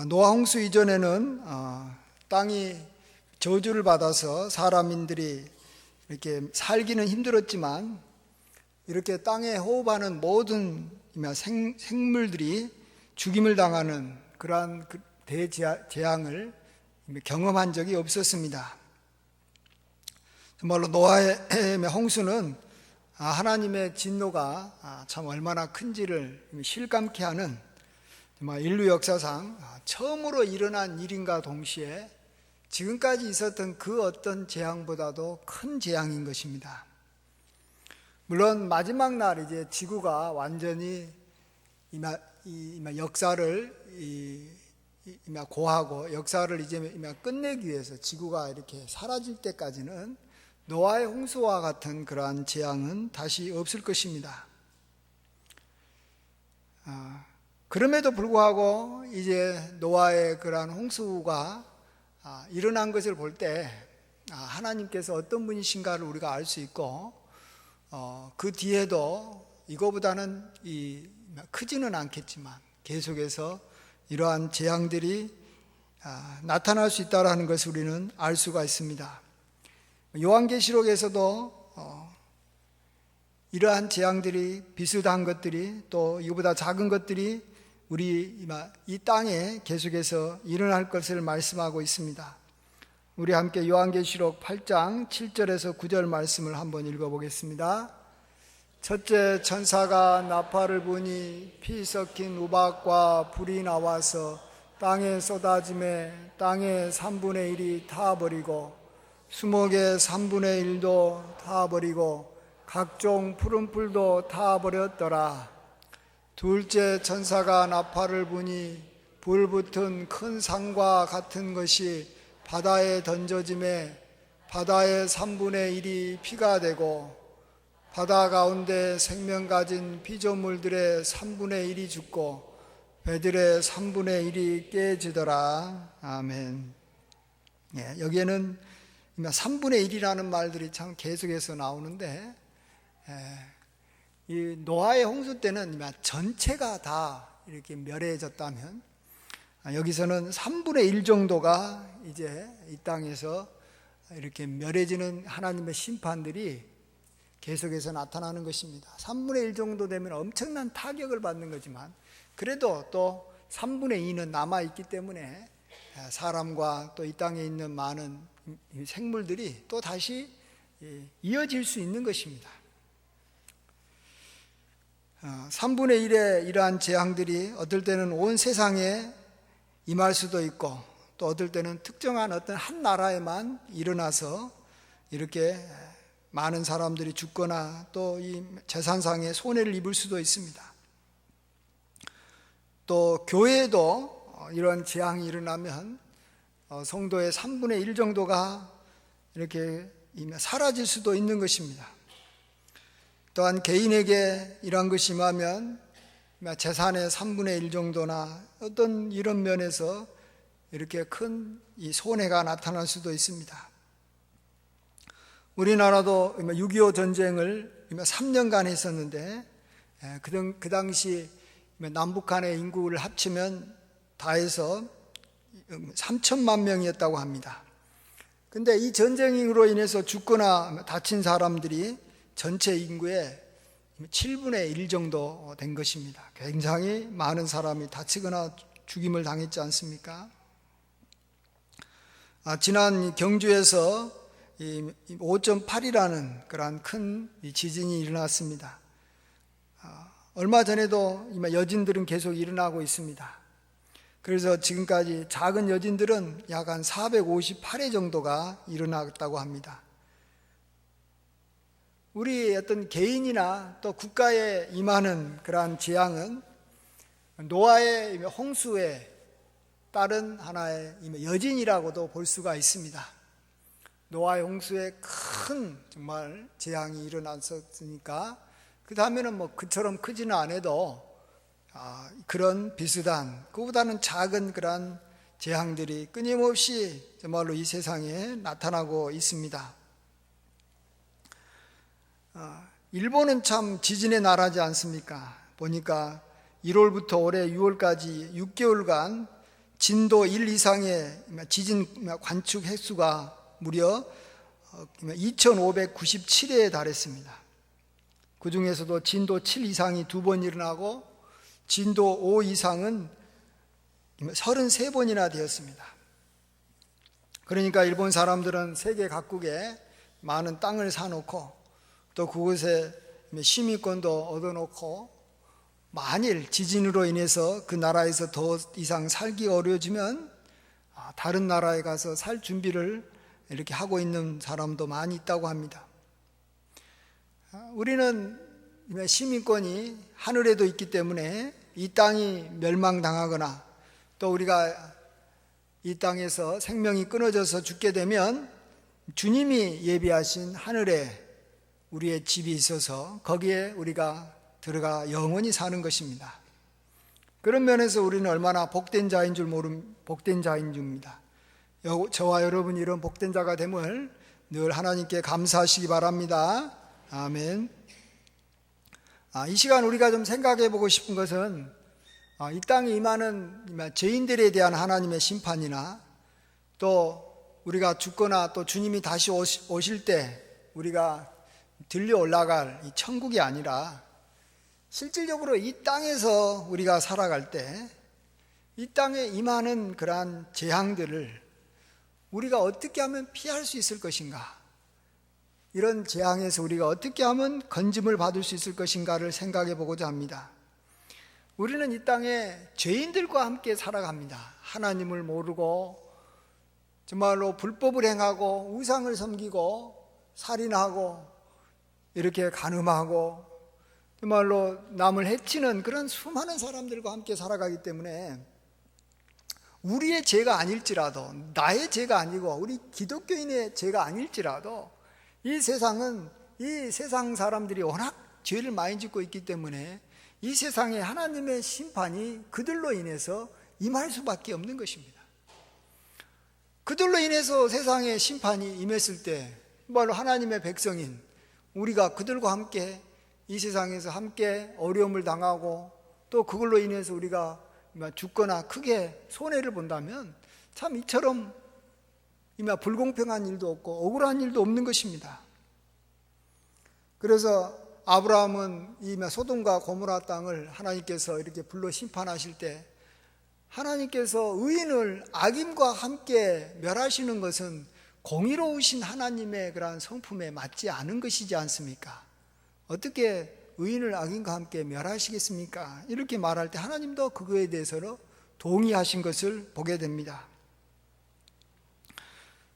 노아 홍수 이전에는 땅이 저주를 받아서 사람인들이 이렇게 살기는 힘들었지만 이렇게 땅에 호흡하는 모든 생물들이 죽임을 당하는 그러한 대재앙을 경험한 적이 없었습니다. 정말로 노아의 홍수는 하나님의 진노가 참 얼마나 큰지를 실감케 하는 정말 인류 역사상 처음으로 일어난 일인가 동시에 지금까지 있었던 그 어떤 재앙보다도 큰 재앙인 것입니다. 물론 마지막 날 이제 지구가 완전히 역사를 고하고 역사를 이제 끝내기 위해서 지구가 이렇게 사라질 때까지는 노아의 홍수와 같은 그러한 재앙은 다시 없을 것입니다. 그럼에도 불구하고 이제 노아의 그러한 홍수가 일어난 것을 볼 때 하나님께서 어떤 분이신가를 우리가 알 수 있고 그 뒤에도 이거보다는 크지는 않겠지만 계속해서 이러한 재앙들이 나타날 수 있다는 것을 우리는 알 수가 있습니다. 요한계시록에서도 이러한 재앙들이 비슷한 것들이 또 이거보다 작은 것들이 우리 이 땅에 계속해서 일어날 것을 말씀하고 있습니다. 우리 함께 요한계시록 8장 7절에서 9절 말씀을 한번 읽어보겠습니다. 첫째 천사가 나팔을 부니 피 섞인 우박과 불이 나와서 땅에 쏟아지매 땅의 3분의 1이 타버리고 수목의 3분의 1도 타버리고 각종 푸른 풀도 타버렸더라. 둘째 천사가 나팔을 부니 불붙은 큰 산과 같은 것이 바다에 던져짐에 바다의 3분의 1이 피가 되고 바다 가운데 생명 가진 피조물들의 3분의 1이 죽고 배들의 3분의 1이 깨지더라. 아멘. 여기에는 3분의 1이라는 말들이 참 계속해서 나오는데 이 노아의 홍수 때는 전체가 다 이렇게 멸해졌다면 여기서는 3분의 1 정도가 이제 이 땅에서 이렇게 멸해지는 하나님의 심판들이 계속해서 나타나는 것입니다. 3분의 1 정도 되면 엄청난 타격을 받는 거지만 그래도 또 3분의 2는 남아있기 때문에 사람과 또 이 땅에 있는 많은 생물들이 또 다시 이어질 수 있는 것입니다. 3분의 1의 이러한 재앙들이 어떨 때는 온 세상에 임할 수도 있고 또 어떨 때는 특정한 어떤 한 나라에만 일어나서 이렇게 많은 사람들이 죽거나 또 이 재산상의 손해를 입을 수도 있습니다. 또 교회에도 이런 재앙이 일어나면 성도의 3분의 1 정도가 이렇게 사라질 수도 있는 것입니다. 또한 개인에게 이러한 것이 임하면 재산의 3분의 1 정도나 어떤 이런 면에서 이렇게 큰 이 손해가 나타날 수도 있습니다. 우리나라도 6.25 전쟁을 3년간 했었는데 그 당시 남북한의 인구를 합치면 다 해서 3천만 명이었다고 합니다. 근데 이 전쟁으로 인해서 죽거나 다친 사람들이 전체 인구의 7분의 1 정도 된 것입니다. 굉장히 많은 사람이 다치거나 죽임을 당했지 않습니까? 지난 경주에서 5.8이라는 그러한 큰 지진이 일어났습니다. 얼마 전에도 여진들은 계속 일어나고 있습니다. 그래서 지금까지 작은 여진들은 약 한 458회 정도가 일어났다고 합니다. 우리 어떤 개인이나 또 국가에 임하는 그러한 재앙은 노아의 홍수에 따른 하나의 여진이라고도 볼 수가 있습니다. 노아의 홍수에 큰 정말 재앙이 일어났었으니까 그 다음에는 그처럼 크지는 않아도 그런 비슷한 그보다는 작은 그런 재앙들이 끊임없이 정말로 이 세상에 나타나고 있습니다. 일본은 참 지진의 나라지 않습니까? 보니까 1월부터 올해 6월까지 6개월간 진도 1 이상의 지진 관측 횟수가 무려 2597회에 달했습니다. 그 중에서도 진도 7 이상이 2번 일어나고 진도 5 이상은 33번이나 되었습니다. 그러니까 일본 사람들은 세계 각국에 많은 땅을 사놓고 또 그곳에 시민권도 얻어놓고 만일 지진으로 인해서 그 나라에서 더 이상 살기 어려워지면 다른 나라에 가서 살 준비를 이렇게 하고 있는 사람도 많이 있다고 합니다. 우리는 시민권이 하늘에도 있기 때문에 이 땅이 멸망당하거나 또 우리가 이 땅에서 생명이 끊어져서 죽게 되면 주님이 예비하신 하늘에 우리의 집이 있어서 거기에 우리가 들어가 영원히 사는 것입니다. 그런 면에서 우리는 얼마나 복된 자인 줄 모르는 복된 자인 줄입니다. 저와 여러분이 이런 복된 자가 됨을 늘 하나님께 감사하시기 바랍니다. 아멘. 이 시간 우리가 좀 생각해 보고 싶은 것은 이 땅에 임하는 죄인들에 대한 하나님의 심판이나 또 우리가 죽거나 또 주님이 다시 오실 때 우리가 들려 올라갈 이 천국이 아니라 실질적으로 이 땅에서 우리가 살아갈 때 이 땅에 임하는 그러한 재앙들을 우리가 어떻게 하면 피할 수 있을 것인가, 이런 재앙에서 우리가 어떻게 하면 건짐을 받을 수 있을 것인가를 생각해 보고자 합니다. 우리는 이 땅에 죄인들과 함께 살아갑니다. 하나님을 모르고 정말로 불법을 행하고 우상을 섬기고 살인하고 이렇게 간음하고 정말로 남을 해치는 그런 수많은 사람들과 함께 살아가기 때문에 우리의 죄가 아닐지라도, 나의 죄가 아니고 우리 기독교인의 죄가 아닐지라도 이 세상은, 이 세상 사람들이 워낙 죄를 많이 짓고 있기 때문에 이 세상에 하나님의 심판이 그들로 인해서 임할 수밖에 없는 것입니다. 그들로 인해서 세상에 심판이 임했을 때 정말로 하나님의 백성인 우리가 그들과 함께 이 세상에서 함께 어려움을 당하고 또 그걸로 인해서 우리가 죽거나 크게 손해를 본다면 참 이처럼 불공평한 일도 없고 억울한 일도 없는 것입니다. 그래서 아브라함은 이 소돔과 고모라 땅을 하나님께서 이렇게 불러 심판하실 때 하나님께서 의인을 악인과 함께 멸하시는 것은 공의로우신 하나님의 그러한 성품에 맞지 않은 것이지 않습니까? 어떻게 의인을 악인과 함께 멸하시겠습니까? 이렇게 말할 때 하나님도 그거에 대해서는 동의하신 것을 보게 됩니다.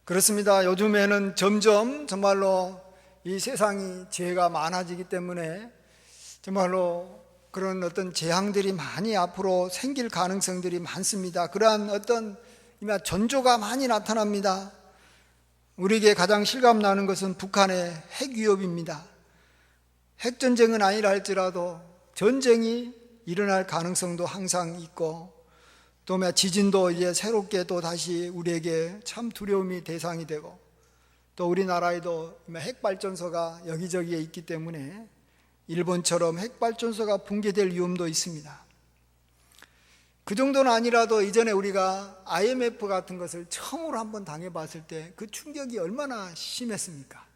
그렇습니다. 요즘에는 점점 정말로 이 세상이 죄가 많아지기 때문에 정말로 그런 어떤 재앙들이 많이 앞으로 생길 가능성들이 많습니다. 그러한 어떤 전조가 많이 나타납니다. 우리에게 가장 실감나는 것은 북한의 핵 위협입니다. 핵전쟁은 아니라 할지라도 전쟁이 일어날 가능성도 항상 있고 또 지진도 이제 새롭게 또 다시 우리에게 참 두려움이 대상이 되고 또 우리나라에도 핵발전소가 여기저기에 있기 때문에 일본처럼 핵발전소가 붕괴될 위험도 있습니다. 그 정도는 아니라도 이전에 우리가 IMF 같은 것을 처음으로 한번 당해봤을 때 그 충격이 얼마나 심했습니까?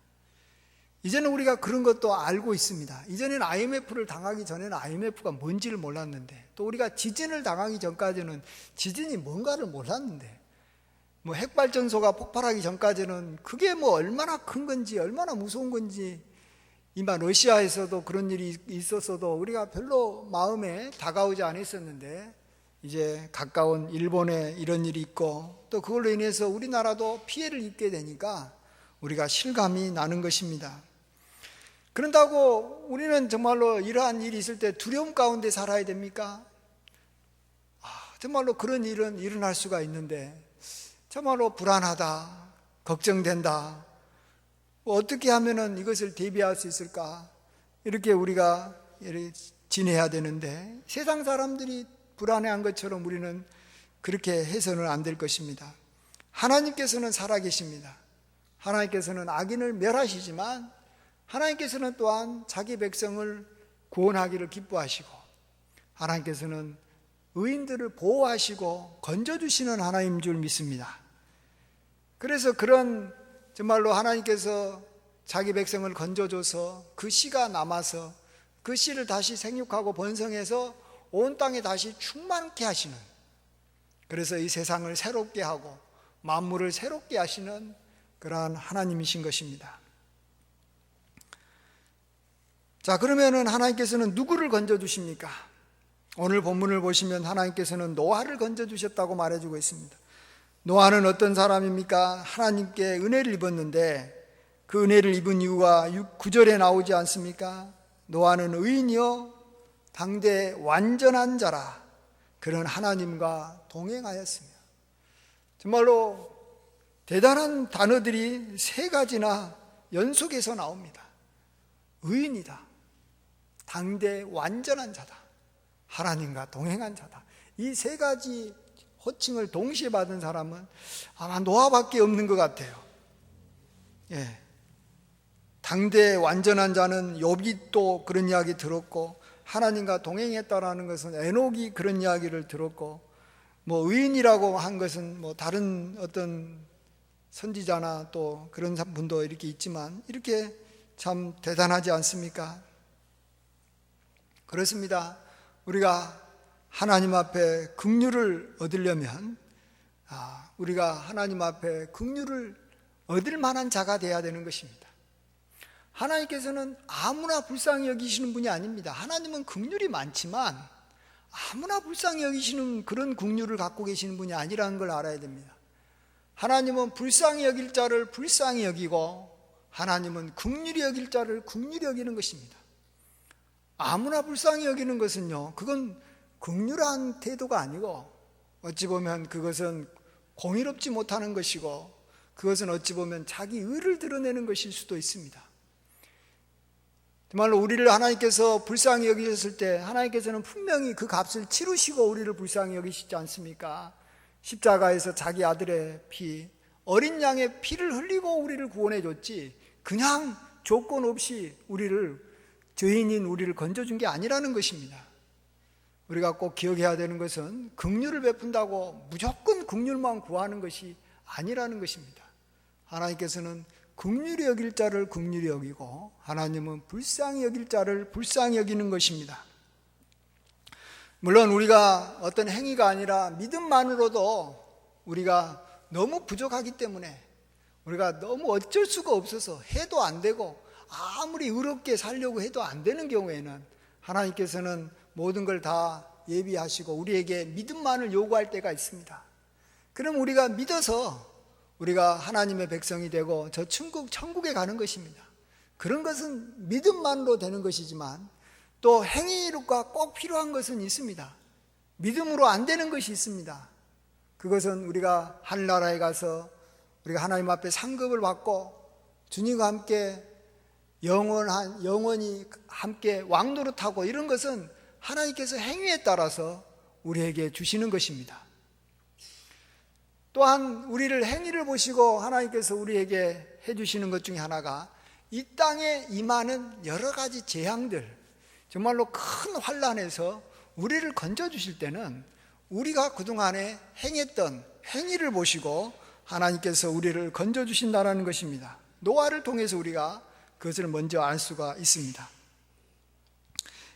이제는 우리가 그런 것도 알고 있습니다. 이전에는 IMF를 당하기 전에는 IMF가 뭔지를 몰랐는데 또 우리가 지진을 당하기 전까지는 지진이 뭔가를 몰랐는데 핵발전소가 폭발하기 전까지는 그게 얼마나 큰 건지 얼마나 무서운 건지 러시아에서도 그런 일이 있었어도 우리가 별로 마음에 다가오지 않았었는데 이제 가까운 일본에 이런 일이 있고 또 그걸로 인해서 우리나라도 피해를 입게 되니까 우리가 실감이 나는 것입니다. 그런다고 우리는 정말로 이러한 일이 있을 때 두려움 가운데 살아야 됩니까? 정말로 그런 일은 일어날 수가 있는데 정말로 불안하다, 걱정된다, 어떻게 하면은 이것을 대비할 수 있을까? 이렇게 우리가 지내야 되는데 세상 사람들이 불안해한 것처럼 우리는 그렇게 해서는 안 될 것입니다. 하나님께서는 살아계십니다. 하나님께서는 악인을 멸하시지만 하나님께서는 또한 자기 백성을 구원하기를 기뻐하시고 하나님께서는 의인들을 보호하시고 건져주시는 하나님인 줄 믿습니다. 그래서 그런 정말로 하나님께서 자기 백성을 건져줘서 그 씨가 남아서 그 씨를 다시 생육하고 번성해서 온 땅에 다시 충만케 하시는, 그래서 이 세상을 새롭게 하고 만물을 새롭게 하시는 그러한 하나님이신 것입니다. 자, 그러면은 하나님께서는 누구를 건져주십니까? 오늘 본문을 보시면 하나님께서는 노아를 건져주셨다고 말해주고 있습니다. 노아는 어떤 사람입니까? 하나님께 은혜를 입었는데 그 은혜를 입은 이유가 9절에 나오지 않습니까? 노아는 의인이요 당대 완전한 자라 그런 하나님과 동행하였으며. 정말로 대단한 단어들이 세 가지나 연속해서 나옵니다. 의인이다, 당대 완전한 자다, 하나님과 동행한 자다. 이 세 가지 호칭을 동시에 받은 사람은 아마 노아밖에 없는 것 같아요. 예. 당대 완전한 자는 욥이 또 그런 이야기 들었고, 하나님과 동행했다라는 것은 에녹이 그런 이야기를 들었고, 뭐 의인이라고 한 것은 뭐 다른 어떤 선지자나 또 그런 분도 이렇게 있지만 이렇게 참 대단하지 않습니까? 그렇습니다. 우리가 하나님 앞에 긍휼을 얻으려면 우리가 하나님 앞에 긍휼을 얻을 만한 자가 되어야 되는 것입니다. 하나님께서는 아무나 불쌍히 여기시는 분이 아닙니다. 하나님은 긍휼이 많지만 아무나 불쌍히 여기시는 그런 긍휼을 갖고 계시는 분이 아니라는 걸 알아야 됩니다. 하나님은 불쌍히 여길 자를 불쌍히 여기고 하나님은 긍휼히 여길 자를 긍휼히 여기는 것입니다. 아무나 불쌍히 여기는 것은요, 그건 긍휼한 태도가 아니고 어찌 보면 그것은 공의롭지 못하는 것이고 그것은 어찌 보면 자기 의를 드러내는 것일 수도 있습니다. 정말로 우리를 하나님께서 불쌍히 여기셨을 때 하나님께서는 분명히 그 값을 치르시고 우리를 불쌍히 여기시지 않습니까? 십자가에서 자기 아들의 피, 어린 양의 피를 흘리고 우리를 구원해 줬지 그냥 조건 없이 죄인인 우리를 건져준 게 아니라는 것입니다. 우리가 꼭 기억해야 되는 것은 긍휼을 베푼다고 무조건 긍휼만 구하는 것이 아니라는 것입니다. 하나님께서는 긍휼히 여길 자를 긍휼히 여기고 하나님은 불쌍히 여길 자를 불쌍히 여기는 것입니다. 물론 우리가 어떤 행위가 아니라 믿음만으로도 우리가 너무 부족하기 때문에 우리가 너무 어쩔 수가 없어서 해도 안 되고 아무리 의롭게 살려고 해도 안 되는 경우에는 하나님께서는 모든 걸 다 예비하시고 우리에게 믿음만을 요구할 때가 있습니다. 그럼 우리가 믿어서 우리가 하나님의 백성이 되고 저 천국에 가는 것입니다. 그런 것은 믿음만으로 되는 것이지만 또 행위가 꼭 필요한 것은 있습니다. 믿음으로 안 되는 것이 있습니다. 그것은 우리가 하늘나라에 가서 우리가 하나님 앞에 상급을 받고 주님과 함께 영원히 함께 왕노릇하고 이런 것은 하나님께서 행위에 따라서 우리에게 주시는 것입니다. 또한 우리를 행위를 보시고 하나님께서 우리에게 해주시는 것 중에 하나가 이 땅에 임하는 여러 가지 재앙들, 정말로 큰 환난에서 우리를 건져주실 때는 우리가 그동안에 행했던 행위를 보시고 하나님께서 우리를 건져주신다는 것입니다. 노아를 통해서 우리가 그것을 먼저 알 수가 있습니다.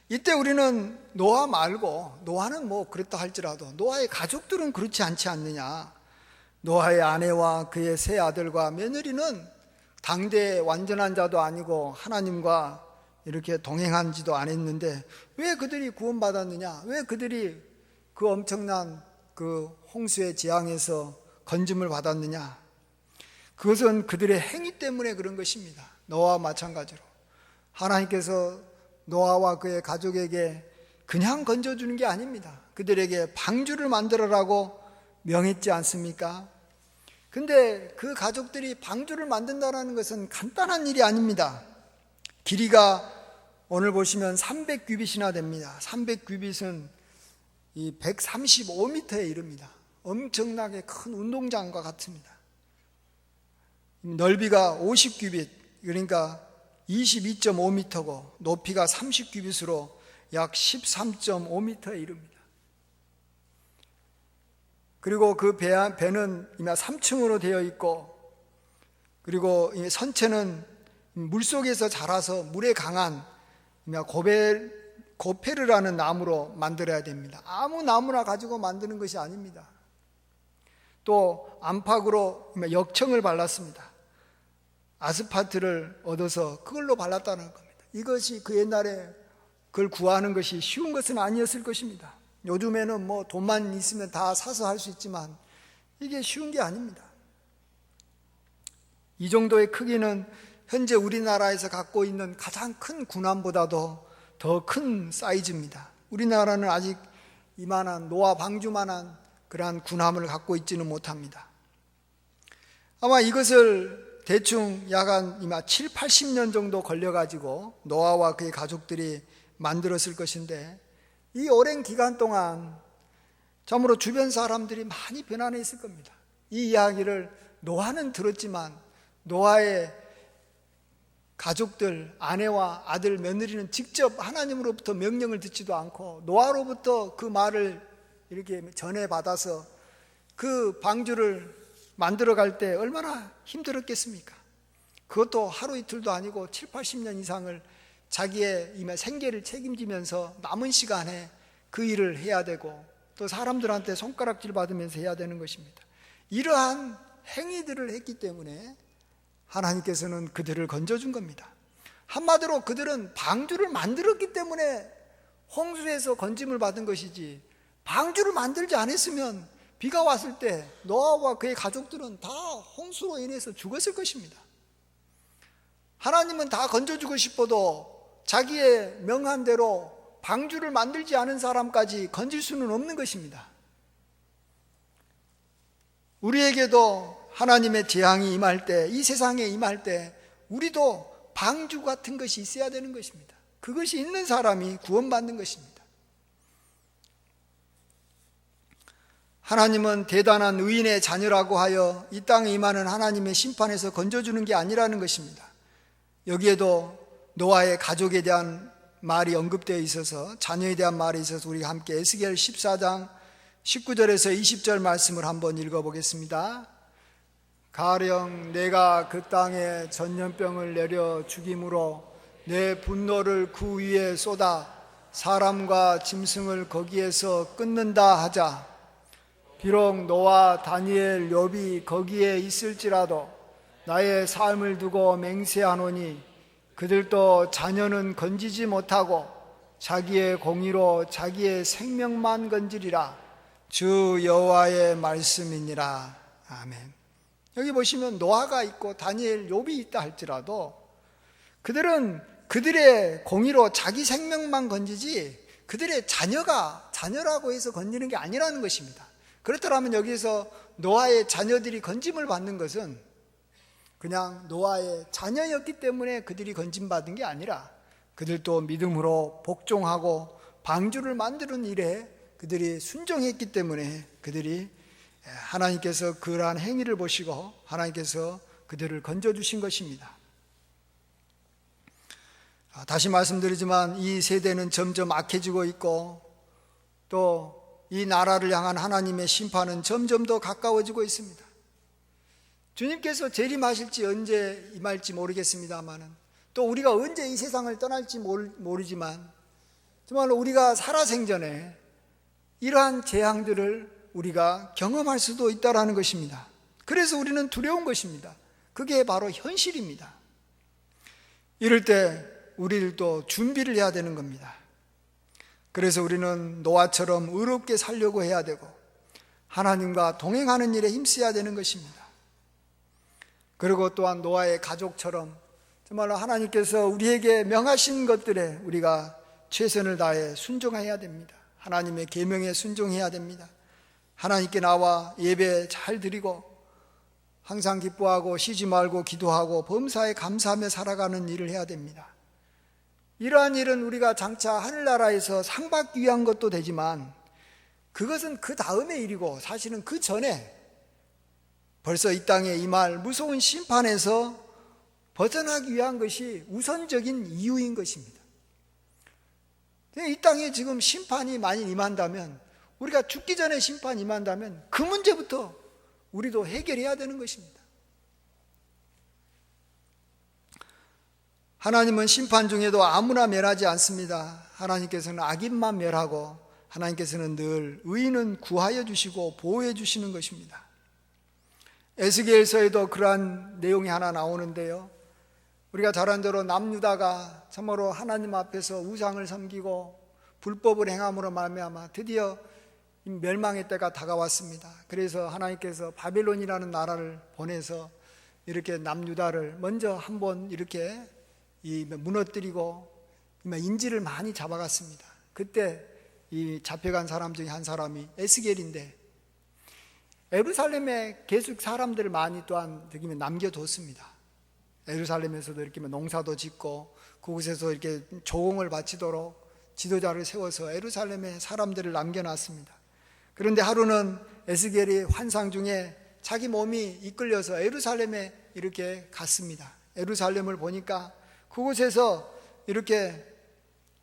이때 우리는 노아 말고, 노아는 뭐 그랬다 할지라도 노아의 가족들은 그렇지 않지 않느냐. 노아의 아내와 그의 세 아들과 며느리는 당대 완전한 자도 아니고 하나님과 이렇게 동행한지도 않았는데 왜 그들이 구원받았느냐? 왜 그들이 그 엄청난 그 홍수의 재앙에서 건짐을 받았느냐? 그것은 그들의 행위 때문에 그런 것입니다. 노아와 마찬가지로 하나님께서 노아와 그의 가족에게 그냥 건져주는 게 아닙니다. 그들에게 방주를 만들어라고 명했지 않습니까? 근데 그 가족들이 방주를 만든다는 것은 간단한 일이 아닙니다. 길이가 오늘 보시면 300규빗이나 됩니다. 300규빗은 이 135m에 이릅니다. 엄청나게 큰 운동장과 같습니다. 넓이가 50규빗, 그러니까 22.5m고 높이가 30규빗으로 약 13.5m에 이릅니다. 그리고 그 배는 이미 3층으로 되어 있고, 그리고 이 선체는 물속에서 자라서 물에 강한 고페르라는 나무로 만들어야 됩니다. 아무 나무나 가지고 만드는 것이 아닙니다. 또 안팎으로 역청을 발랐습니다. 아스팔트를 얻어서 그걸로 발랐다는 겁니다. 이것이 그 옛날에 그걸 구하는 것이 쉬운 것은 아니었을 것입니다. 요즘에는 뭐 돈만 있으면 다 사서 할 수 있지만 이게 쉬운 게 아닙니다. 이 정도의 크기는 현재 우리나라에서 갖고 있는 가장 큰 군함보다도 더 큰 사이즈입니다. 우리나라는 아직 이만한 노아 방주만한 그러한 군함을 갖고 있지는 못합니다. 아마 이것을 대충 약 한 7, 80년 정도 걸려가지고 노아와 그의 가족들이 만들었을 것인데, 이 오랜 기간 동안 참으로 주변 사람들이 많이 변화해 있을 겁니다. 이 이야기를 노아는 들었지만 노아의 가족들, 아내와 아들, 며느리는 직접 하나님으로부터 명령을 듣지도 않고 노아로부터 그 말을 이렇게 전해받아서 그 방주를 만들어 갈 때 얼마나 힘들었겠습니까? 그것도 하루 이틀도 아니고 7, 80년 이상을 자기의 생계를 책임지면서 남은 시간에 그 일을 해야 되고, 또 사람들한테 손가락질 받으면서 해야 되는 것입니다. 이러한 행위들을 했기 때문에 하나님께서는 그들을 건져준 겁니다. 한마디로 그들은 방주를 만들었기 때문에 홍수에서 건짐을 받은 것이지, 방주를 만들지 않았으면 비가 왔을 때 노아와 그의 가족들은 다 홍수로 인해서 죽었을 것입니다. 하나님은 다 건져주고 싶어도 자기의 명한 대로 방주를 만들지 않은 사람까지 건질 수는 없는 것입니다. 우리에게도 하나님의 재앙이 임할 때, 이 세상에 임할 때 우리도 방주 같은 것이 있어야 되는 것입니다. 그것이 있는 사람이 구원받는 것입니다. 하나님은 대단한 의인의 자녀라고 하여 이 땅에 임하는 하나님의 심판에서 건져주는 게 아니라는 것입니다. 여기에도 노아의 가족에 대한 말이 언급되어 있어서, 자녀에 대한 말이 있어서 우리가 함께 에스겔 14장 19절에서 20절 말씀을 한번 읽어보겠습니다. 가령 내가 그 땅에 전염병을 내려 죽임으로 내 분노를 그 위에 쏟아 사람과 짐승을 거기에서 끊는다 하자. 비록 노아, 다니엘, 욥이 거기에 있을지라도 나의 삶을 두고 맹세하노니 그들도 자녀는 건지지 못하고 자기의 공의로 자기의 생명만 건지리라. 주 여호와의 말씀이니라. 아멘. 여기 보시면 노아가 있고 다니엘, 욥이 있다 할지라도 그들은 그들의 공의로 자기 생명만 건지지 그들의 자녀라고 해서 건지는 게 아니라는 것입니다. 그렇다면 여기서 노아의 자녀들이 건짐을 받는 것은 그냥 노아의 자녀였기 때문에 그들이 건짐받은 게 아니라 그들도 믿음으로 복종하고 방주를 만드는 일에 그들이 순종했기 때문에 그들이 하나님께서 그러한 행위를 보시고 하나님께서 그들을 건져주신 것입니다. 다시 말씀드리지만 이 세대는 점점 악해지고 있고 또 이 나라를 향한 하나님의 심판은 점점 더 가까워지고 있습니다. 주님께서 재림하실지 언제 임할지 모르겠습니다만, 또 우리가 언제 이 세상을 떠날지 모르지만 정말로 우리가 살아생전에 이러한 재앙들을 우리가 경험할 수도 있다는 것입니다. 그래서 우리는 두려운 것입니다. 그게 바로 현실입니다. 이럴 때 우리들도 준비를 해야 되는 겁니다. 그래서 우리는 노아처럼 의롭게 살려고 해야 되고 하나님과 동행하는 일에 힘써야 되는 것입니다. 그리고 또한 노아의 가족처럼 정말로 하나님께서 우리에게 명하신 것들에 우리가 최선을 다해 순종해야 됩니다. 하나님의 계명에 순종해야 됩니다. 하나님께 나와 예배 잘 드리고 항상 기뻐하고 쉬지 말고 기도하고 범사에 감사하며 살아가는 일을 해야 됩니다. 이러한 일은 우리가 장차 하늘나라에서 상 받기 위한 것도 되지만 그것은 그 다음의 일이고 사실은 그 전에 벌써 이 땅에 임할 무서운 심판에서 벗어나기 위한 것이 우선적인 이유인 것입니다. 이 땅에 지금 심판이 많이 임한다면 우리가 죽기 전에 심판이 임한다면 그 문제부터 우리도 해결해야 되는 것입니다. 하나님은 심판 중에도 아무나 멸하지 않습니다. 하나님께서는 악인만 멸하고 하나님께서는 늘 의인은 구하여 주시고 보호해 주시는 것입니다. 에스겔서에도 그러한 내용이 하나 나오는데요, 우리가 잘 아는 대로 남유다가 참으로 하나님 앞에서 우상을 섬기고 불법을 행함으로 말미암아 드디어 멸망의 때가 다가왔습니다. 그래서 하나님께서 바벨론이라는 나라를 보내서 이렇게 남유다를 먼저 한번 이렇게 무너뜨리고 인지를 많이 잡아갔습니다. 그때 이 잡혀간 사람 중에 한 사람이 에스겔인데, 예루살렘에 계속 사람들을 많이 또한 남겨뒀습니다. 예루살렘에서도 이렇게 농사도 짓고 그곳에서 이렇게 조공을 바치도록 지도자를 세워서 예루살렘에 사람들을 남겨놨습니다. 그런데 하루는 에스겔이 환상 중에 자기 몸이 이끌려서 예루살렘에 이렇게 갔습니다. 예루살렘을 보니까 그곳에서 이렇게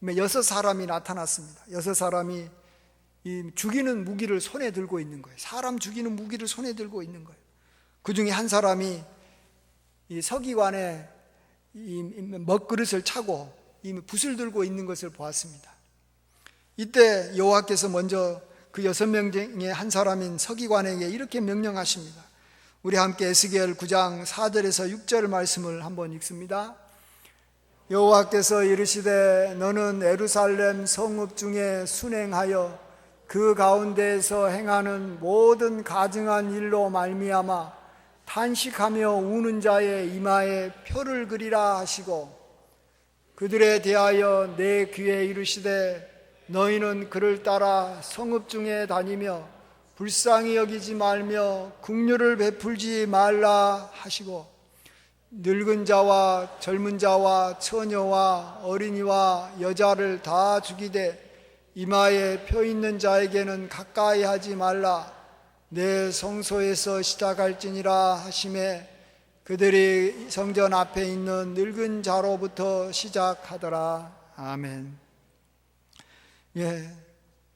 6사람이 나타났습니다. 6사람이 이 죽이는 무기를 손에 들고 있는 거예요. 사람 죽이는 무기를 손에 들고 있는 거예요. 그 중에 한 사람이 이 서기관에 이 먹그릇을 차고 이 붓을 들고 있는 것을 보았습니다. 이때 여호와께서 먼저 그 6명 중에 한 사람인 서기관에게 이렇게 명령하십니다. 우리 함께 에스겔 9장 4절에서 6절 말씀을 한번 읽습니다. 여호와께서 이르시되 너는 예루살렘 성읍 중에 순행하여 그 가운데에서 행하는 모든 가증한 일로 말미암아 탄식하며 우는 자의 이마에 표를 그리라 하시고, 그들에 대하여 내 귀에 이르시되 너희는 그를 따라 성읍 중에 다니며 불쌍히 여기지 말며 긍휼을 베풀지 말라 하시고, 늙은 자와 젊은 자와 처녀와 어린이와 여자를 다 죽이되 이마에 표 있는 자에게는 가까이 하지 말라. 내 성소에서 시작할지니라 하시매 그들이 성전 앞에 있는 늙은 자로부터 시작하더라. 아멘. 예,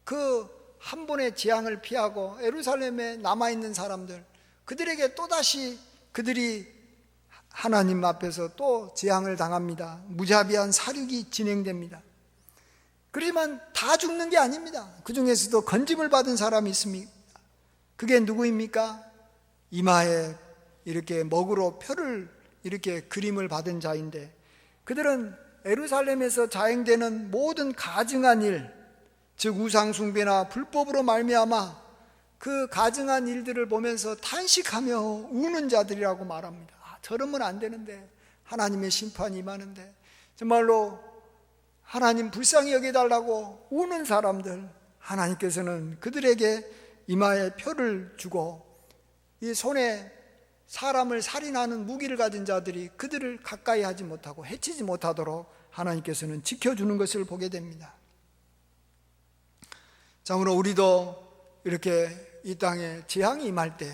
그 한 번의 재앙을 피하고 예루살렘에 남아있는 사람들, 그들에게 또다시 그들이 하나님 앞에서 또 재앙을 당합니다. 무자비한 사륙이 진행됩니다. 그렇지만 다 죽는 게 아닙니다. 그 중에서도 건짐을 받은 사람이 있습니다. 그게 누구입니까? 이마에 이렇게 먹으로 표를 이렇게 그림을 받은 자인데, 그들은 예루살렘에서 자행되는 모든 가증한 일, 즉 우상숭배나 불법으로 말미암아 그 가증한 일들을 보면서 탄식하며 우는 자들이라고 말합니다. 저러면 안 되는데, 하나님의 심판이 임하는데 정말로 하나님 불쌍히 여겨달라고 우는 사람들, 하나님께서는 그들에게 이마에 표를 주고 이 손에 사람을 살인하는 무기를 가진 자들이 그들을 가까이 하지 못하고 해치지 못하도록 하나님께서는 지켜주는 것을 보게 됩니다. 참으로 우리도 이렇게 이 땅에 재앙이 임할 때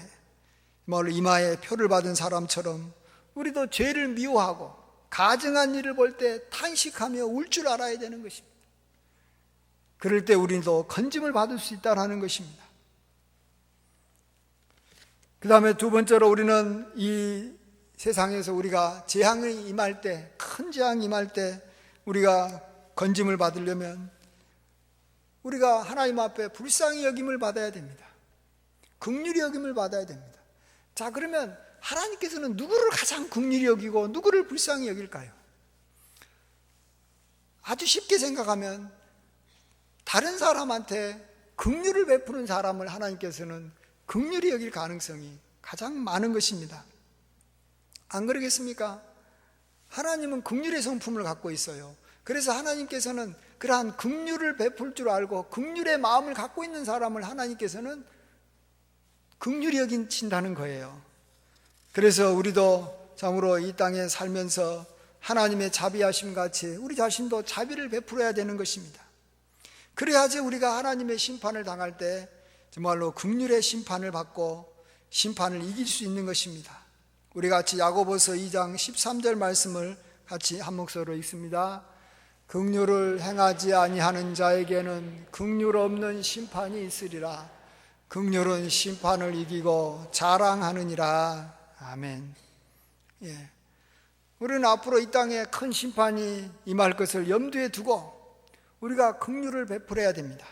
이마에 표를 받은 사람처럼 우리도 죄를 미워하고 가증한 일을 볼 때 탄식하며 울 줄 알아야 되는 것입니다. 그럴 때 우리도 건짐을 받을 수 있다는 것입니다. 그 다음에 두 번째로, 우리는 이 세상에서 우리가 재앙이 임할 때, 큰 재앙이 임할 때 우리가 건짐을 받으려면 우리가 하나님 앞에 불쌍히 여김을 받아야 됩니다. 긍휼히 여김을 받아야 됩니다. 자, 그러면 하나님께서는 누구를 가장 긍휼히 여기고 누구를 불쌍히 여길까요? 아주 쉽게 생각하면 다른 사람한테 긍휼을 베푸는 사람을 하나님께서는 긍휼히 여길 가능성이 가장 많은 것입니다. 안 그러겠습니까? 하나님은 긍휼의 성품을 갖고 있어요. 그래서 하나님께서는 그러한 긍휼을 베풀 줄 알고 긍휼의 마음을 갖고 있는 사람을 하나님께서는 긍휼히 여긴다는 거예요. 그래서 우리도 참으로 이 땅에 살면서 하나님의 자비하심 같이 우리 자신도 자비를 베풀어야 되는 것입니다. 그래야지 우리가 하나님의 심판을 당할 때 정말로 긍휼의 심판을 받고 심판을 이길 수 있는 것입니다. 우리 같이 야고보서 2장 13절 말씀을 같이 한 목소리로 읽습니다. 긍휼을 행하지 아니하는 자에게는 긍휼 없는 심판이 있으리라. 긍휼은 심판을 이기고 자랑하느니라. 아멘. 예. 우리는 앞으로 이 땅에 큰 심판이 임할 것을 염두에 두고 우리가 긍휼을 베풀어야 됩니다.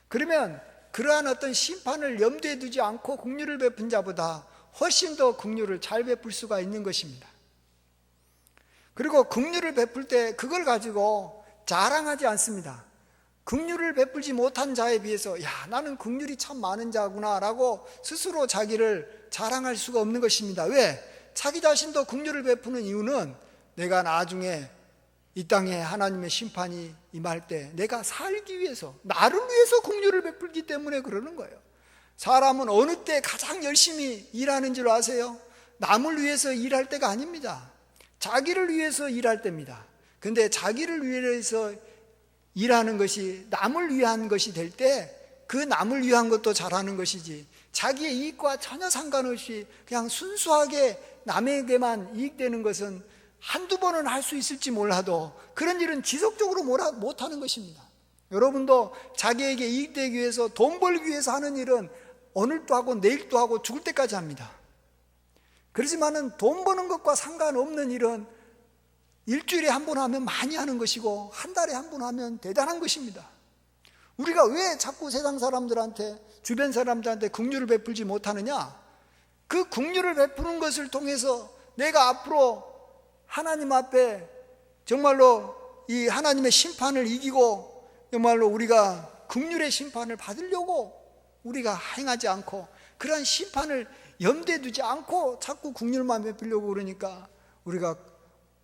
그러면 그러한 어떤 심판을 염두에 두지 않고 긍휼을 베푼 자보다 훨씬 더 긍휼을 잘 베풀 수가 있는 것입니다. 그리고 긍휼을 베풀 때 그걸 가지고 자랑하지 않습니다. 긍휼을 베풀지 못한 자에 비해서 야, 나는 긍휼이 참 많은 자구나 라고 스스로 자기를 자랑할 수가 없는 것입니다. 왜? 자기 자신도 긍휼을 베푸는 이유는 내가 나중에 이 땅에 하나님의 심판이 임할 때 내가 살기 위해서, 나를 위해서 긍휼을 베풀기 때문에 그러는 거예요. 사람은 어느 때 가장 열심히 일하는 줄 아세요? 남을 위해서 일할 때가 아닙니다. 자기를 위해서 일할 때입니다. 근데 자기를 위해서 일하는 것이 남을 위한 것이 될 때 그 남을 위한 것도 잘하는 것이지, 자기의 이익과 전혀 상관없이 그냥 순수하게 남에게만 이익되는 것은 한두 번은 할 수 있을지 몰라도 그런 일은 지속적으로 못하는 것입니다. 여러분도 자기에게 이익되기 위해서, 돈 벌기 위해서 하는 일은 오늘도 하고 내일도 하고 죽을 때까지 합니다. 그렇지만은 돈 버는 것과 상관없는 일은 일주일에 한 번 하면 많이 하는 것이고 한 달에 한 번 하면 대단한 것입니다. 우리가 왜 자꾸 세상 사람들한테, 주변 사람들한테 긍휼을 베풀지 못하느냐? 그 긍휼을 베푸는 것을 통해서 내가 앞으로 하나님 앞에 정말로 이 하나님의 심판을 이기고 정말로 우리가 긍휼의 심판을 받으려고 우리가 행하지 않고, 그러한 심판을 염두에 두지 않고 자꾸 긍휼만 베풀려고 그러니까 우리가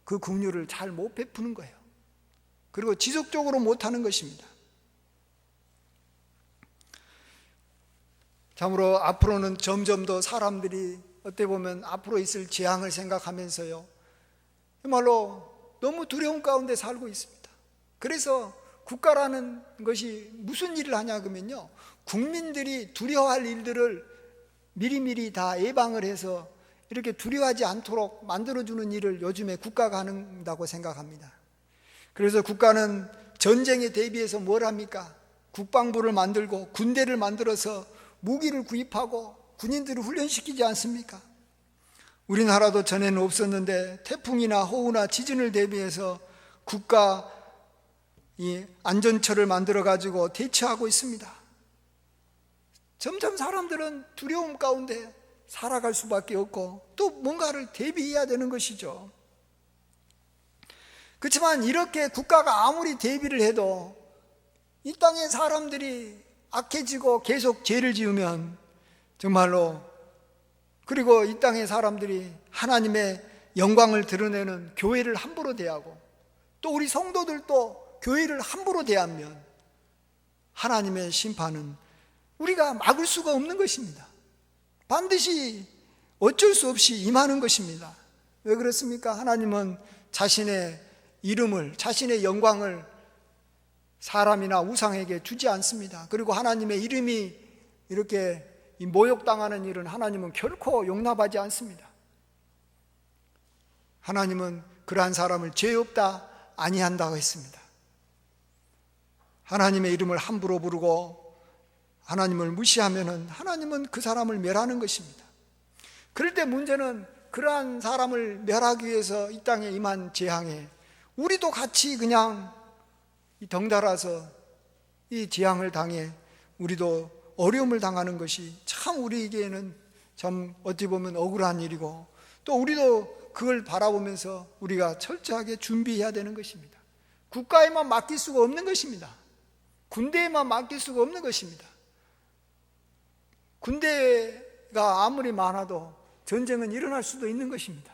그 긍휼을 잘 못 베푸는 거예요. 그리고 지속적으로 못하는 것입니다. 참으로 앞으로는 점점 더 사람들이 어떻게 보면 앞으로 있을 재앙을 생각하면서요, 정말로 너무 두려움 가운데 살고 있습니다. 그래서 국가라는 것이 무슨 일을 하냐 그러면요, 국민들이 두려워할 일들을 미리미리 다 예방을 해서 이렇게 두려워하지 않도록 만들어주는 일을 요즘에 국가가 한다고 생각합니다. 그래서 국가는 전쟁에 대비해서 뭘 합니까? 국방부를 만들고 군대를 만들어서 무기를 구입하고 군인들을 훈련시키지 않습니까? 우리나라도 전에는 없었는데 태풍이나 호우나 지진을 대비해서 국가 이 안전처를 만들어 가지고 대처하고 있습니다. 점점 사람들은 두려움 가운데 살아갈 수밖에 없고 또 뭔가를 대비해야 되는 것이죠. 그렇지만 이렇게 국가가 아무리 대비를 해도 이 땅의 사람들이 악해지고 계속 죄를 지으면 정말로, 그리고 이 땅의 사람들이 하나님의 영광을 드러내는 교회를 함부로 대하고 또 우리 성도들도 교회를 함부로 대하면 하나님의 심판은 우리가 막을 수가 없는 것입니다. 반드시 어쩔 수 없이 임하는 것입니다. 왜 그렇습니까? 하나님은 자신의 이름을, 자신의 영광을 사람이나 우상에게 주지 않습니다. 그리고 하나님의 이름이 이렇게 모욕당하는 일은 하나님은 결코 용납하지 않습니다. 하나님은 그러한 사람을 죄 없다 아니한다고 했습니다. 하나님의 이름을 함부로 부르고 하나님을 무시하면은 하나님은 그 사람을 멸하는 것입니다. 그럴 때 문제는 그러한 사람을 멸하기 위해서 이 땅에 임한 재앙에 우리도 같이 그냥 덩달아서 이 재앙을 당해 우리도 어려움을 당하는 것이 참 우리에게는 참 어찌 보면 억울한 일이고, 또 우리도 그걸 바라보면서 우리가 철저하게 준비해야 되는 것입니다. 국가에만 맡길 수가 없는 것입니다. 군대에만 맡길 수가 없는 것입니다. 군대가 아무리 많아도 전쟁은 일어날 수도 있는 것입니다.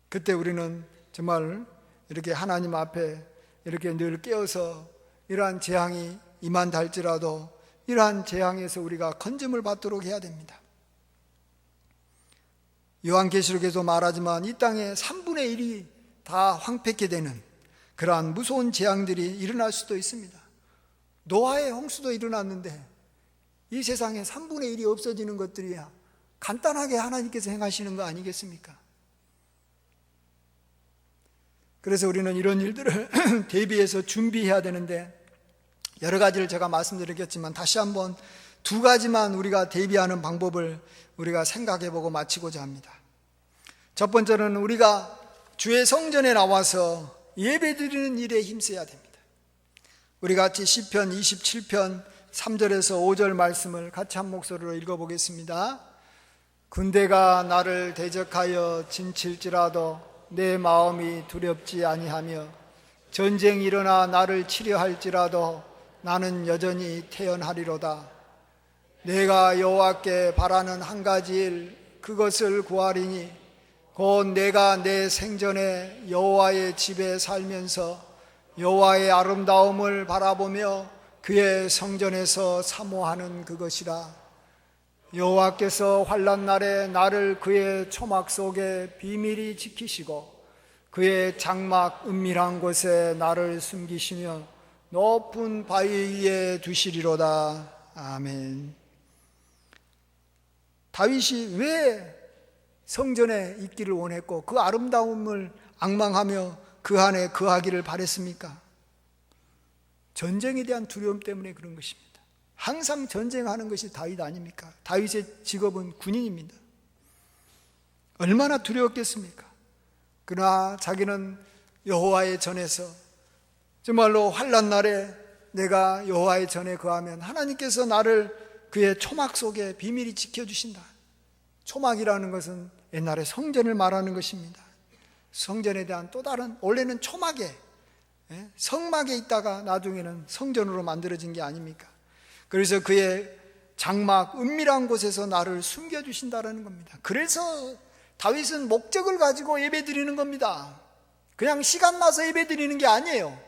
그때 우리는 정말 이렇게 하나님 앞에 이렇게 늘 깨어서 이러한 재앙이 임한다 할지라도 이러한 재앙에서 우리가 건짐을 받도록 해야 됩니다. 요한계시록에서 말하지만 이 땅의 3분의 1이 다 황폐케 되는 그러한 무서운 재앙들이 일어날 수도 있습니다. 노아의 홍수도 일어났는데 이 세상에 3분의 1이 없어지는 것들이야 간단하게 하나님께서 행하시는 거 아니겠습니까? 그래서 우리는 이런 일들을 대비해서 준비해야 되는데, 여러 가지를 제가 말씀드렸겠지만 다시 한번 두 가지만 우리가 대비하는 방법을 우리가 생각해보고 마치고자 합니다. 첫 번째는 우리가 주의 성전에 나와서 예배드리는 일에 힘써야 됩니다. 우리 같이 시편 27편 3절에서 5절 말씀을 같이 한 목소리로 읽어보겠습니다. 군대가 나를 대적하여 진칠지라도 내 마음이 두렵지 아니하며 전쟁이 일어나 나를 치려 할지라도 나는 여전히 태연하리로다. 내가 여호와께 바라는 한 가지 일, 그것을 구하리니 곧 내가 내 생전에 여호와의 집에 살면서 여호와의 아름다움을 바라보며 그의 성전에서 사모하는 그것이라. 여호와께서 환난 날에 나를 그의 초막 속에 비밀히 지키시고 그의 장막 은밀한 곳에 나를 숨기시며 높은 바위 위에 두시리로다. 아멘. 다윗이 왜 성전에 있기를 원했고 그 아름다움을 앙망하며 그 안에 거하기를 바랬습니까? 전쟁에 대한 두려움 때문에 그런 것입니다. 항상 전쟁하는 것이 다윗 아닙니까? 다윗의 직업은 군인입니다. 얼마나 두려웠겠습니까? 그러나 자기는 여호와의 전에서 정말로 환난 날에 내가 여호와의 전에 거하면 하나님께서 나를 그의 초막 속에 비밀히 지켜주신다. 초막이라는 것은 옛날에 성전을 말하는 것입니다. 성전에 대한 또 다른, 원래는 초막에, 성막에 있다가 나중에는 성전으로 만들어진 게 아닙니까? 그래서 그의 장막 은밀한 곳에서 나를 숨겨주신다는 겁니다. 그래서 다윗은 목적을 가지고 예배드리는 겁니다. 그냥 시간 나서 예배드리는 게 아니에요.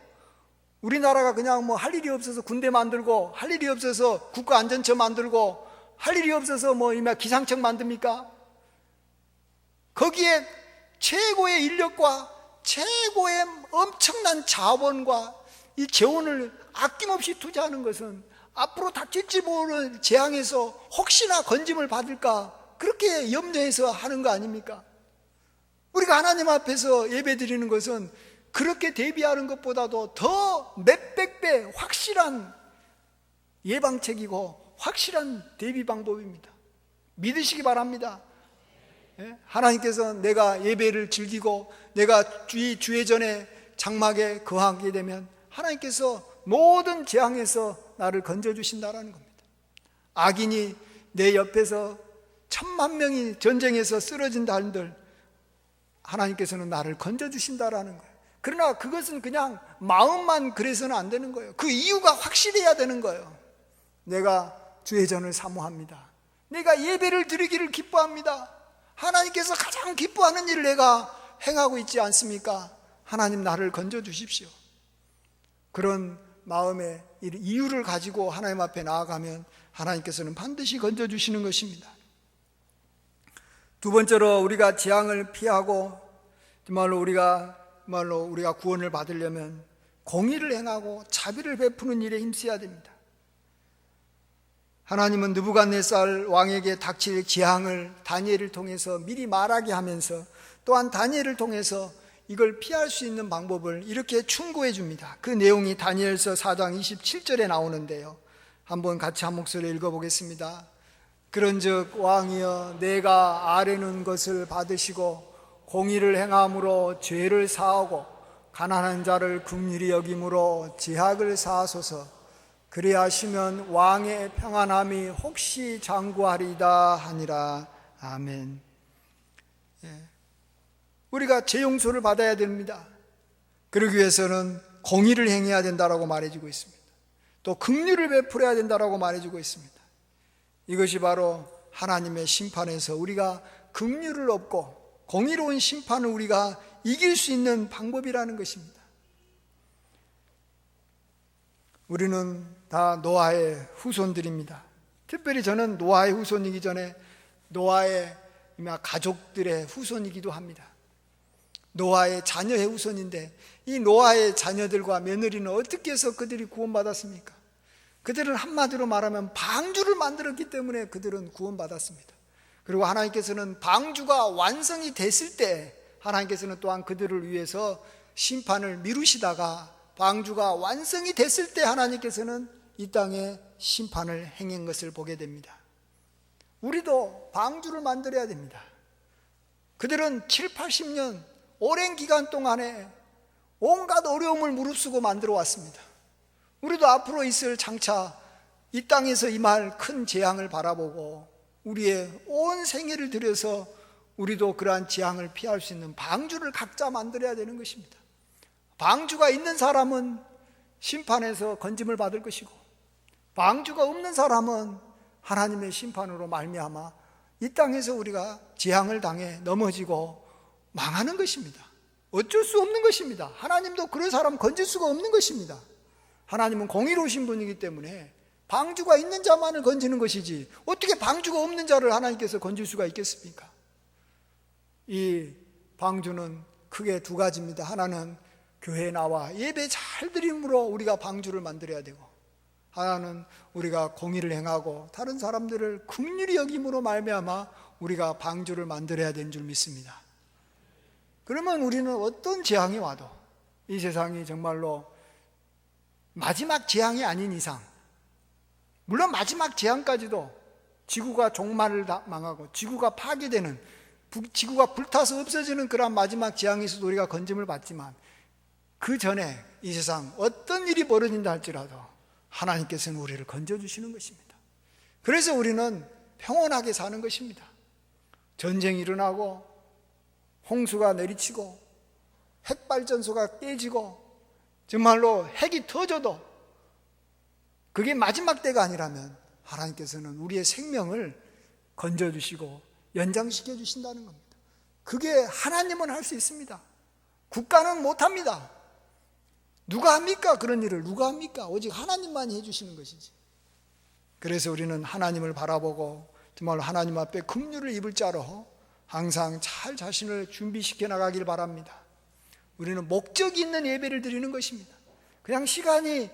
우리나라가 그냥 뭐 할 일이 없어서 군대 만들고, 할 일이 없어서 국가안전처 만들고, 할 일이 없어서 뭐 기상청 만듭니까? 거기에 최고의 인력과 최고의 엄청난 자원과 이 재원을 아낌없이 투자하는 것은 앞으로 닥칠지 모르는 재앙에서 혹시나 건짐을 받을까, 그렇게 염려해서 하는 거 아닙니까? 우리가 하나님 앞에서 예배드리는 것은 그렇게 대비하는 것보다도 더 몇백 배 확실한 예방책이고 확실한 대비 방법입니다. 믿으시기 바랍니다. 하나님께서 내가 예배를 즐기고 내가 주의 전에 장막에 거하게 되면 하나님께서 모든 재앙에서 나를 건져주신다는 겁니다. 악인이 내 옆에서 10,000명이 전쟁에서 쓰러진다 한들 하나님께서는 나를 건져주신다는 거예요. 그러나 그것은 그냥 마음만 그래서는 안 되는 거예요. 그 이유가 확실해야 되는 거예요. 내가 주의 전을 사모합니다. 내가 예배를 드리기를 기뻐합니다. 하나님께서 가장 기뻐하는 일을 내가 행하고 있지 않습니까? 하나님 나를 건져주십시오. 그런 마음의 이유를 가지고 하나님 앞에 나아가면 하나님께서는 반드시 건져주시는 것입니다. 두 번째로 우리가 재앙을 피하고 정말로 우리가 구원을 받으려면 공의를 행하고 자비를 베푸는 일에 힘써야 됩니다. 하나님은 느부갓네살 왕에게 닥칠 재앙을 다니엘을 통해서 미리 말하게 하면서 또한 다니엘을 통해서 이걸 피할 수 있는 방법을 이렇게 충고해 줍니다. 그 내용이 다니엘서 4장 27절에 나오는데요, 한번 같이 한 목소리 읽어보겠습니다. 그런즉 왕이여 내가 아뢰는 것을 받으시고 공의를 행함으로 죄를 사하고 가난한 자를 긍휼히 여김으로 제약을 사하소서. 그리하시면 왕의 평안함이 혹시 장구하리이다 하니라. 아멘. 우리가 죄 용서를 받아야 됩니다. 그러기 위해서는 공의를 행해야 된다라고 말해주고 있습니다. 또 긍휼을 베풀어야 된다라고 말해주고 있습니다. 이것이 바로 하나님의 심판에서 우리가 긍휼을 얻고 공의로운 심판을 우리가 이길 수 있는 방법이라는 것입니다. 우리는 다 노아의 후손들입니다. 특별히 저는 노아의 후손이기 전에 노아의 가족들의 후손이기도 합니다. 노아의 자녀의 후손인데 이 노아의 자녀들과 며느리는 어떻게 해서 그들이 구원받았습니까? 그들은 한마디로 말하면 방주를 만들었기 때문에 그들은 구원받았습니다. 그리고 하나님께서는 방주가 완성이 됐을 때 하나님께서는 또한 그들을 위해서 심판을 미루시다가 방주가 완성이 됐을 때 하나님께서는 이 땅에 심판을 행한 것을 보게 됩니다. 우리도 방주를 만들어야 됩니다. 그들은 7, 80년 오랜 기간 동안에 온갖 어려움을 무릅쓰고 만들어 왔습니다. 우리도 앞으로 있을 장차 이 땅에서 임할 큰 재앙을 바라보고 우리의 온 생애를 들여서 우리도 그러한 재앙을 피할 수 있는 방주를 각자 만들어야 되는 것입니다. 방주가 있는 사람은 심판에서 건짐을 받을 것이고, 방주가 없는 사람은 하나님의 심판으로 말미암아 이 땅에서 우리가 재앙을 당해 넘어지고 망하는 것입니다. 어쩔 수 없는 것입니다. 하나님도 그런 사람 건질 수가 없는 것입니다. 하나님은 공의로우신 분이기 때문에 방주가 있는 자만을 건지는 것이지 어떻게 방주가 없는 자를 하나님께서 건질 수가 있겠습니까? 이 방주는 크게 두 가지입니다. 하나는 교회에 나와 예배 잘 드림으로 우리가 방주를 만들어야 되고, 하나는 우리가 공의를 행하고 다른 사람들을 긍휼히 여김으로 말미암아 우리가 방주를 만들어야 되는 줄 믿습니다. 그러면 우리는 어떤 재앙이 와도 이 세상이 정말로 마지막 재앙이 아닌 이상, 물론 마지막 재앙까지도 지구가 종말을 망하고 지구가 파괴되는, 지구가 불타서 없어지는 그런 마지막 재앙에서도 우리가 건짐을 받지만, 그 전에 이 세상 어떤 일이 벌어진다 할지라도 하나님께서는 우리를 건져주시는 것입니다. 그래서 우리는 평온하게 사는 것입니다. 전쟁이 일어나고 홍수가 내리치고 핵발전소가 깨지고 정말로 핵이 터져도 그게 마지막 때가 아니라면 하나님께서는 우리의 생명을 건져주시고 연장시켜 주신다는 겁니다. 그게 하나님은 할 수 있습니다. 국가는 못합니다. 누가 합니까? 그런 일을 누가 합니까? 오직 하나님만이 해주시는 것이지. 그래서 우리는 하나님을 바라보고 정말 하나님 앞에 긍휼을 입을 자로 항상 잘 자신을 준비시켜 나가길 바랍니다. 우리는 목적이 있는 예배를 드리는 것입니다. 그냥 시간이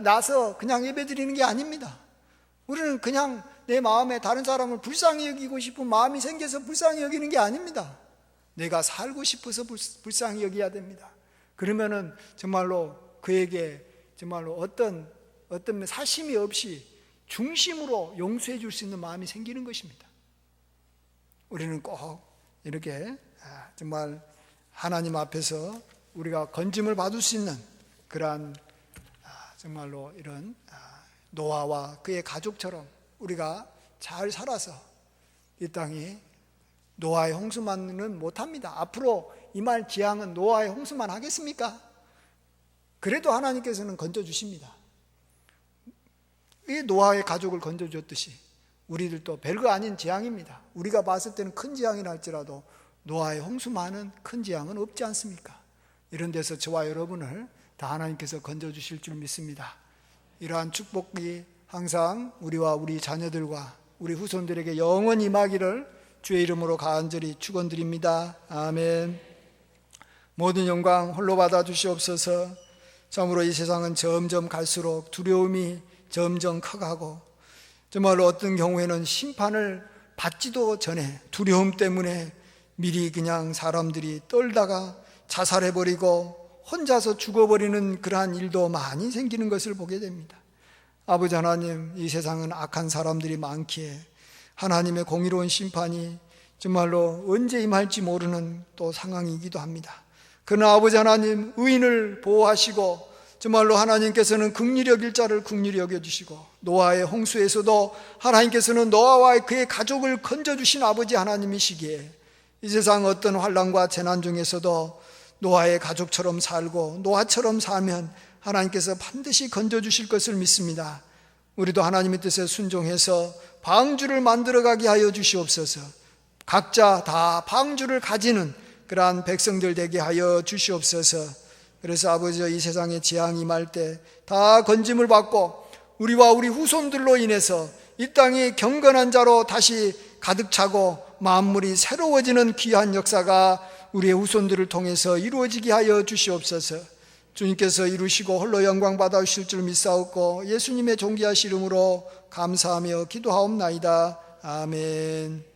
나서 그냥 예배 드리는 게 아닙니다. 우리는 그냥 내 마음에 다른 사람을 불쌍히 여기고 싶은 마음이 생겨서 불쌍히 여기는 게 아닙니다. 내가 살고 싶어서 불쌍히 여겨야 됩니다. 그러면은 정말로 그에게 정말로 어떤 사심이 없이 중심으로 용서해 줄 수 있는 마음이 생기는 것입니다. 우리는 꼭 이렇게 정말 하나님 앞에서 우리가 건짐을 받을 수 있는 그러한 정말로 이런 노아와 그의 가족처럼 우리가 잘 살아서 이 땅이 노아의 홍수만은 못합니다. 앞으로 임할 재앙은 노아의 홍수만 하겠습니까? 그래도 하나님께서는 건져주십니다. 이 노아의 가족을 건져줬듯이 우리들도 별거 아닌 재앙입니다. 우리가 봤을 때는 큰 재앙이 날지라도 노아의 홍수만은 큰 재앙은 없지 않습니까? 이런 데서 저와 여러분을 다 하나님께서 건져주실 줄 믿습니다. 이러한 축복이 항상 우리와 우리 자녀들과 우리 후손들에게 영원히 임하기를 주의 이름으로 간절히 축원드립니다. 아멘. 모든 영광 홀로 받아 주시옵소서. 참으로 이 세상은 점점 갈수록 두려움이 점점 커가고 정말로 어떤 경우에는 심판을 받지도 전에 두려움 때문에 미리 그냥 사람들이 떨다가 자살해버리고 혼자서 죽어버리는 그러한 일도 많이 생기는 것을 보게 됩니다. 아버지 하나님, 이 세상은 악한 사람들이 많기에 하나님의 공의로운 심판이 정말로 언제 임할지 모르는 또 상황이기도 합니다. 그러나 아버지 하나님, 의인을 보호하시고 정말로 하나님께서는 긍휼히 여길 자를 긍휼히 여겨주시고 노아의 홍수에서도 하나님께서는 노아와 그의 가족을 건져주신 아버지 하나님이시기에 이 세상 어떤 환난과 재난 중에서도 노아의 가족처럼 살고 노아처럼 살면 하나님께서 반드시 건져주실 것을 믿습니다. 우리도 하나님의 뜻에 순종해서 방주를 만들어가게 하여 주시옵소서. 각자 다 방주를 가지는 그러한 백성들 되게 하여 주시옵소서. 그래서 아버지, 이 세상에 재앙이 임할 때 다 건짐을 받고 우리와 우리 후손들로 인해서 이 땅이 경건한 자로 다시 가득 차고 만물이 새로워지는 귀한 역사가 우리의 후손들을 통해서 이루어지게 하여 주시옵소서. 주님께서 이루시고 홀로 영광 받아주실 줄 믿사옵고 예수님의 존귀하신 이름으로 감사하며 기도하옵나이다. 아멘.